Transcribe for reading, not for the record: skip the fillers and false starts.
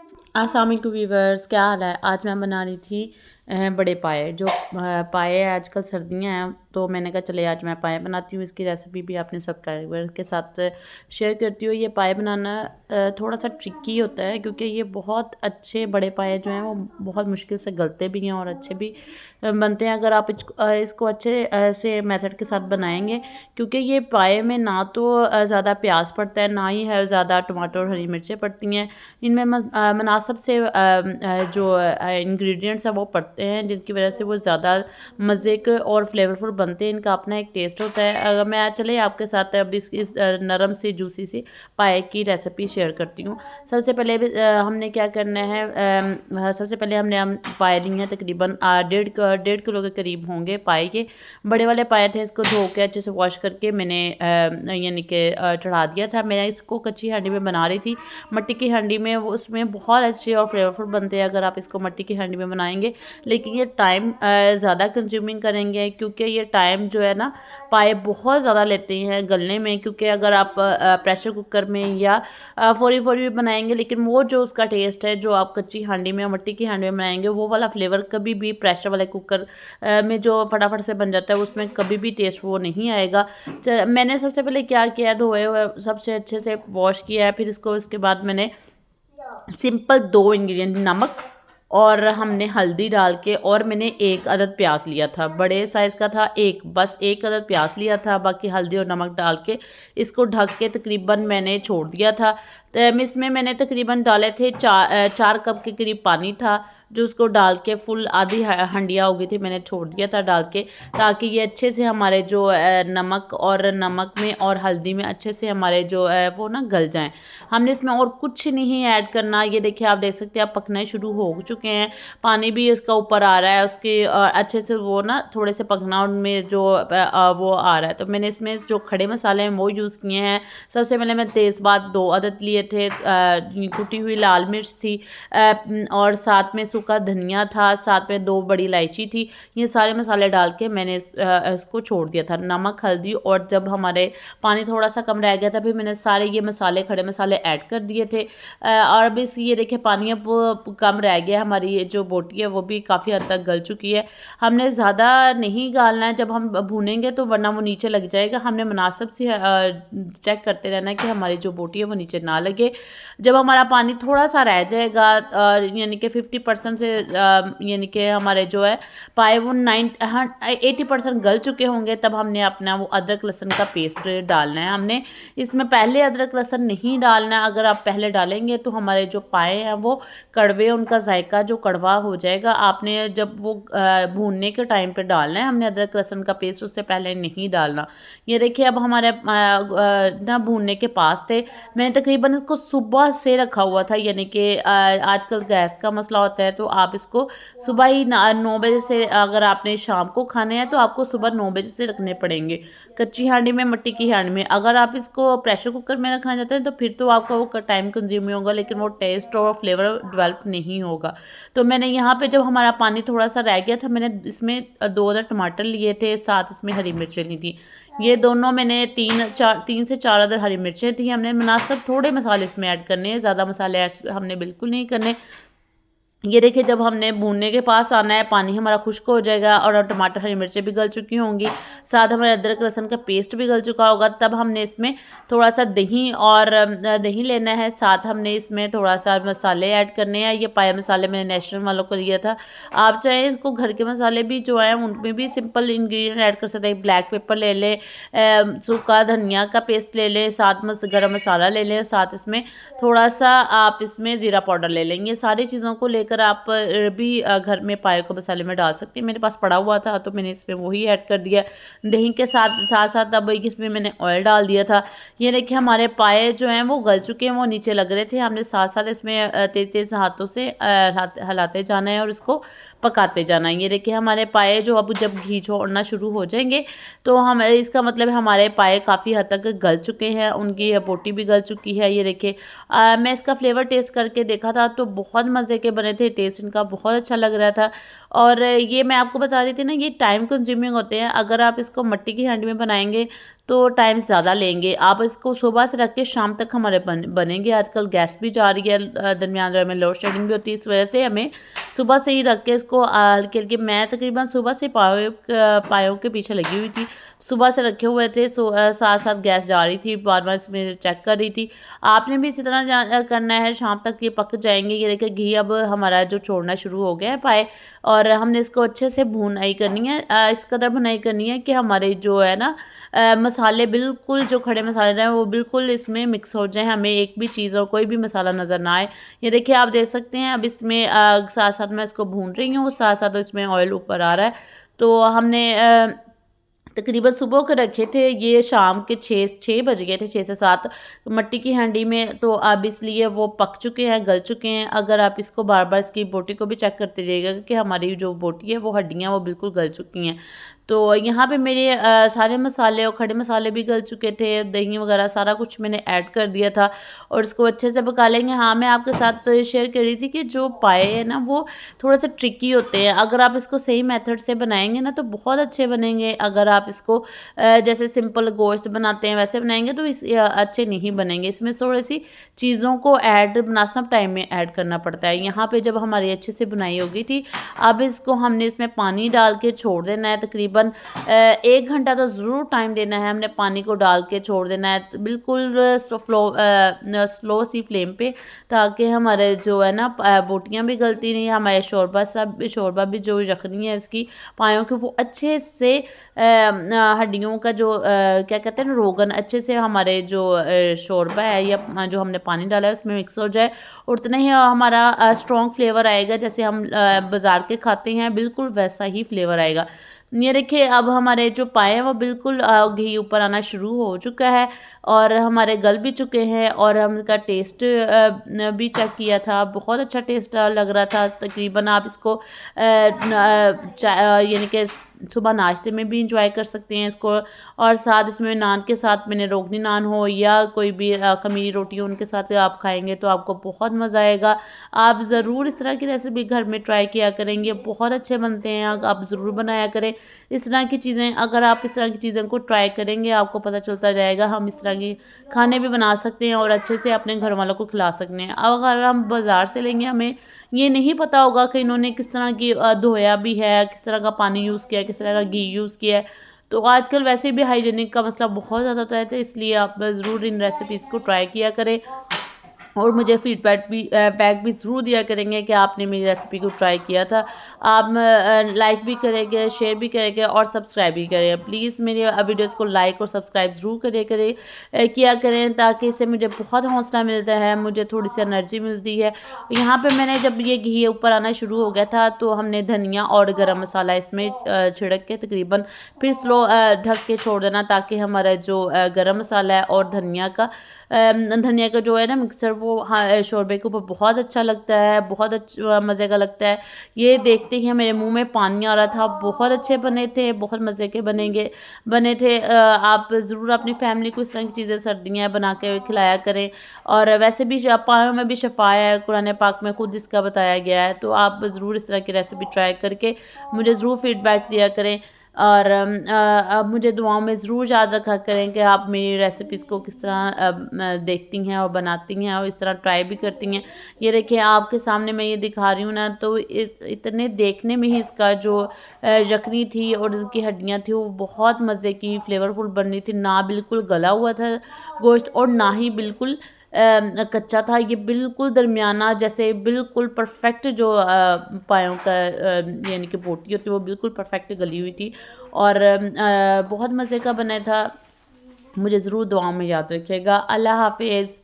अस्सलाम वालेकुम वीवर्स, क्या हाल है। आज मैं बना रही थी बड़े पाए। जो पाए आजकल सर्दियां हैं तो मैंने कहा चले आज मैं पाए बनाती हूँ। इसकी रेसिपी भी अपने सब्सक्राइबर के साथ शेयर करती हूँ। ये पाए बनाना थोड़ा सा ट्रिकी होता है क्योंकि ये बहुत अच्छे बड़े पाए जो हैं वो बहुत मुश्किल से गलते भी हैं और अच्छे भी बनते हैं अगर आप इसको अच्छे से मेथड के साथ बनाएंगे। क्योंकि ये पाए में ना तो ज़्यादा प्याज पड़ता है, ना ही है ज़्यादा टमाटर और हरी मिर्चें पड़ती हैं। इनमें मुनासिब से जो इंग्रेडिएंट्स हैं वो पड़ते हैं जिसकी वजह से वो ज़्यादा मज़े के और फ्लेवरफुल बनते हैं। इनका अपना एक टेस्ट होता है। अगर मैं चले आपके साथ अब इस नरम से जूसी से पाए की रेसिपी शेयर करती हूँ। सबसे पहले हमने क्या करना है, सबसे पहले हमने हम पाए लिए हैं तकरीबन 1.5 किलो के करीब होंगे पाए के। बड़े वाले पाए थे, इसको धो के अच्छे से वॉश करके मैंने यानी कि चढ़ा दिया था। मैं इसको कच्ची हांडी में बना रही थी, मट्टी की हांडी में। वो उसमें बहुत अच्छे और फ्लेवरफुल बनते हैं अगर आप इसको मट्टी की हांडी में बनाएंगे। लेकिन ये टाइम ज़्यादा कंज्यूमिंग करेंगे क्योंकि ये टाइम जो है ना पाए बहुत ज़्यादा लेते हैं गलने में। क्योंकि अगर आप प्रेशर कुकर में या फौरी फौरी भी बनाएंगे, लेकिन वो जो उसका टेस्ट है जो आप कच्ची हांडी में मट्टी की हांडी में बनाएंगे वो वाला फ्लेवर कभी भी प्रेशर वाले कुकर में जो फटाफट से बन जाता है उसमें कभी भी टेस्ट वो नहीं आएगा। मैंने सबसे पहले क्या किया, धोए हुए सबसे अच्छे से वॉश किया है। फिर इसके बाद मैंने सिंपल 2 इंग्रेडिएंट नमक और हमने हल्दी डाल के, और मैंने 1 अदद प्याज लिया था, बड़े साइज़ का था, बस 1 अदद प्याज लिया था। बाकी हल्दी और नमक डाल के इसको ढक के तकरीबन मैंने छोड़ दिया था। इसमें मैंने तकरीबन डाले थे 4 कप के करीब पानी था, जो उसको डाल के फुल आधी हंडिया हो गई थी, मैंने छोड़ दिया था डाल के, ताकि ये अच्छे से हमारे जो नमक में और हल्दी में अच्छे से हमारे जो वो ना गल जाएं। हमने इसमें और कुछ नहीं ऐड करना। ये देखिए आप देख सकते हैं आप पकने शुरू हो चुके हैं, पानी भी इसका ऊपर आ रहा है उसके अच्छे से वो ना थोड़े से पकना उनमें जो वो आ रहा है। तो मैंने इसमें जो खड़े मसाले हैं वो यूज़ किए हैं। सबसे पहले मैं तेज़पात 2 अदद लिए थे, कुटी हुई लाल मिर्च थी, और साथ में सूखा धनिया था, साथ में 2 बड़ी इलायची थी। ये सारे मसाले डाल के मैंने इसको छोड़ दिया था, नमक हल्दी। और जब हमारे पानी थोड़ा सा कम रह गया था फिर मैंने सारे ये मसाले खड़े मसाले ऐड कर दिए थे। और अब ये देखिए पानी अब कम रह गया, हमारी ये जो बोटी है वो भी काफ़ी हद तक गल चुकी है। हमने ज़्यादा नहीं गालना है, जब हम भूनेंगे तो वरना वो नीचे लग जाएगा। हमने मुनासिब से चेक करते रहना है कि हमारी जो बोटी है वो नीचे ना लगे। जब हमारा पानी थोड़ा सा रह जाएगा यानी कि 50% से यानी कि हमारे जो है पाए वो 80% गल चुके होंगे, तब हमने अपना वो अदरक लहसुन का पेस्ट डालना है। हमने इसमें पहले अदरक लहसुन नहीं डालना है। अगर आप पहले डालेंगे तो हमारे जो पाए हैं वो कड़वे, उनका जायका जो कड़वा हो जाएगा। आपने जब वो भूनने के टाइम पे डालना है, हमने अदरक लहसुन का पेस्ट उससे पहले नहीं डालना। ये देखिए अब हमारे ना भूनने के पास थे। मैंने तकरीबन इसको सुबह से रखा हुआ था, यानी कि आजकल गैस का मसला होता है तो आप इसको सुबह ही 9 बजे से, अगर आपने शाम को खाने हैं तो आपको सुबह 9 बजे से रखने पड़ेंगे कच्ची हांडी में, मट्टी की हांडी में। अगर आप इसको प्रेशर कुकर में रखना चाहते हैं तो फिर तो आपका वो टाइम कंज्यूम ही होगा, लेकिन वो टेस्ट और फ्लेवर डेवलप नहीं होगा। तो मैंने यहाँ पे जब हमारा पानी थोड़ा सा रह गया था, मैंने इसमें 2 अदर टमाटर लिए थे, साथ इसमें हरी मिर्चें ली थी। ये दोनों मैंने 3 से 4 अदर हरी मिर्चें थी। हमने मुनासिब थोड़े मसाले इसमें ऐड करने हैं, ज़्यादा मसाले ऐड हमने बिल्कुल नहीं करने। ये देखिए जब हमने भूनने के पास आना है, पानी हमारा खुश्क हो जाएगा और टमाटर हरी मिर्चें भी गल चुकी होंगी, साथ हमारे अदरक लहसुन का पेस्ट भी गल चुका होगा। तब हमने इसमें थोड़ा सा दही और दही लेना है, साथ हमने इसमें थोड़ा सा मसाले ऐड करने हैं। ये पाया मसाले मैंने नेशनल वालों को लिया था। आप चाहें इसको घर के मसाले भी जो हैं उनमें भी सिंपल इंग्रेडिएंट ऐड कर सकते हैं। ब्लैक पेपर ले लें, सूखा धनिया का पेस्ट ले लें, साथ में गरम मसाला ले लें, साथ इसमें थोड़ा सा आप इसमें ज़ीरा पाउडर ले लेंगे। सारी चीज़ों को लेकर आप भी घर में पाए को मसाले में डाल सकते हैं। मेरे पास पड़ा हुआ था तो मैंने इसमें वही ऐड कर दिया। दही के साथ साथ साथ अब इसमें मैंने ऑयल डाल दिया था। ये देखिए हमारे पाए जो हैं वो गल चुके हैं, वो नीचे लग रहे थे। हमने साथ साथ इसमें तेज़ तेज़ हाथों से हिलाते जाना है और इसको पकाते जाना है। ये देखिए हमारे पाए जो अब जब घी छोड़ना शुरू हो जाएंगे तो हम इसका मतलब हमारे पाए काफ़ी हद तक गल चुके हैं, उनकी बोटी भी गल चुकी है। ये देखिए मैं इसका फ्लेवर टेस्ट करके देखा था तो बहुत मज़े के बने थे, टेस्ट इनका बहुत अच्छा लग रहा था। और ये मैं आपको बता रही थी ना, ये टाइम कंज्यूमिंग होते हैं। अगर आप इसको मिट्टी की हांडी में बनाएंगे तो टाइम ज़्यादा लेंगे। आप इसको सुबह से रख के शाम तक हमारे बनेंगे। आजकल गैस भी जा रही है, दरमियान में लोड शेडिंग भी होती है, इस वजह से हमें सुबह से ही रख के इसको हल्के हल्के, मैं तकरीबन सुबह से पायों के पीछे लगी हुई थी, सुबह से रखे हुए थे। साथ साथ गैस जा रही थी, बार बार इसमें चेक कर रही थी। आपने भी इसी तरह करना है, शाम तक ये पक जाएंगे। ये देखिए घी अब हमारा जो छोड़ना शुरू हो गया है पाए, और हमने इसको अच्छे से भुनाई करनी है। इस कदर भुनाई करनी है कि हमारे जो है ना मसाले बिल्कुल, जो खड़े मसाले हैं वो बिल्कुल इसमें मिक्स हो जाएं, हमें एक भी चीज़ और कोई भी मसाला नज़र ना आए। ये देखिए आप देख सकते हैं। अब इसमें साथ साथ मैं इसको भून रही हूँ, साथ साथ इसमें ऑयल ऊपर आ रहा है। तो हमने तकरीबन सुबह के रखे थे, ये शाम के 6 बज गए थे, 6 से 7 मिट्टी की हांडी में। तो अब इसलिए वो पक चुके हैं, गल चुके हैं। अगर आप इसको बार बार इसकी बोटी को भी चेक करते रहिएगा कि हमारी जो बोटी है वो हड्डियाँ वो बिल्कुल गल चुकी हैं। तो यहाँ पे मेरे सारे मसाले और खड़े मसाले भी गल चुके थे, दही वगैरह सारा कुछ मैंने ऐड कर दिया था, और इसको अच्छे से पका लेंगे। हाँ, मैं आपके साथ शेयर कर रही थी कि जो पाए हैं ना वो थोड़ा सा ट्रिकी होते हैं। अगर आप इसको सही मेथड से बनाएंगे ना तो बहुत अच्छे बनेंगे। अगर आप इसको जैसे सिंपल गोश्त बनाते हैं वैसे बनाएंगे तो अच्छे नहीं बनेंगे। इसमें थोड़ी सी चीज़ों को ऐड मुनासिब टाइम में ऐड करना पड़ता है। यहाँ पे जब हमारी अच्छे से बुनाई हो गई थी, अब इसको हमने इसमें पानी डाल के छोड़ देना है। तकरीबन 1 घंटा तो ज़रूर टाइम देना है, हमने पानी को डाल के छोड़ देना है बिल्कुल स्लो सी फ्लेम पे, ताकि हमारे जो है ना बोटियाँ भी गलती नहीं, हमारे शोरबा भी जो यखनी है इसकी पायों की वो अच्छे से हड्डियों का जो क्या कहते हैं ना रोगन, अच्छे से हमारे जो शोरबा है या जो हमने पानी डाला है उसमें मिक्स हो जाए, और उतना ही हमारा स्ट्रॉन्ग फ्लेवर आएगा। जैसे हम बाज़ार के खाते हैं बिल्कुल वैसा ही फ्लेवर आएगा। ये देखिए अब हमारे जो पाए हैं वो बिल्कुल घी ऊपर आना शुरू हो चुका है, और हमारे गल भी चुके हैं। और हम इसका टेस्ट भी चेक किया था, बहुत अच्छा टेस्ट लग रहा था। तकरीबन आप इसको यानी कि सुबह नाश्ते में भी इंजॉय कर सकते हैं इसको, और साथ इसमें नान के साथ, मैंने रोगनी नान हो या कोई भी खमीरी रोटी हो उनके साथ आप खाएंगे तो आपको बहुत मज़ा आएगा। आप ज़रूर इस तरह की रेसिपी घर में ट्राई किया करेंगे, बहुत अच्छे बनते हैं, आप ज़रूर बनाया करें इस तरह की चीज़ें। अगर आप इस तरह की चीज़ों को ट्राई करेंगे आपको पता चलता जाएगा हम इस तरह के खाने भी बना सकते हैं और अच्छे से अपने घर वालों को खिला सकते हैं। अब अगर हम बाज़ार से लेंगे, हमें ये नहीं पता होगा कि इन्होंने किस तरह की धोया भी है, किस तरह का पानी यूज़ किया है, किस तरह का घी यूज़ किया है। तो आजकल वैसे भी हाइजीनिक का मसला बहुत ज़्यादा होता है, तो इसलिए आप ज़रूर इन रेसिपीज़ को ट्राई किया करें, और मुझे फीडबैक भी ज़रूर दिया करेंगे कि आपने मेरी रेसिपी को ट्राई किया था। आप लाइक भी करेंगे, शेयर भी करेंगे और सब्सक्राइब भी करें। प्लीज़ मेरे वीडियोज़ को लाइक और सब्सक्राइब ज़रूर किया करें, ताकि इससे मुझे बहुत हौसला मिलता है, मुझे थोड़ी सी एनर्जी मिलती है। यहाँ पे मैंने जब ये घी ऊपर आना शुरू हो गया था तो हमने धनिया और गरम मसाला इसमें छिड़क के तकरीबन फिर स्लो ढक के छोड़ देना, ताकि हमारा जो गरम मसाला है और धनिया का जो है ना मिक्सर वो शोरबे के ऊपर बहुत अच्छा लगता है, बहुत अच्छा मज़े का लगता है। ये देखते ही मेरे मुंह में पानी आ रहा था। बहुत अच्छे बने थे, बहुत मज़े के बने थे। आप ज़रूर अपनी फैमिली को इस तरह की चीज़ें सर्दियाँ बना के खिलाया करें। और वैसे भी पायों में भी शफा है, कुरान पाक में खुद इसका बताया गया है। तो आप ज़रूर इस तरह की रेसिपी ट्राई करके मुझे ज़रूर फीडबैक दिया करें, और अब मुझे दुआओं में ज़रूर याद रखा करें कि आप मेरी रेसिपीज़ को किस तरह देखती हैं और बनाती हैं और इस तरह ट्राई भी करती हैं। ये देखिए आपके सामने मैं ये दिखा रही हूँ ना, तो इतने देखने में ही इसका जो यखनी थी और इसकी हड्डियाँ थी वो बहुत मज़े की फ्लेवरफुल बन रही थी। ना बिल्कुल गला हुआ था गोश्त और ना ही बिल्कुल कच्चा था। ये बिल्कुल दरमियाना, जैसे बिल्कुल परफेक्ट जो पायों का यानी कि बोटी होती है वो बिल्कुल परफेक्ट गली हुई थी, और बहुत मज़े का बना था। मुझे ज़रूर दुआओं में याद रखिएगा। अल्लाह हाफ़िज़।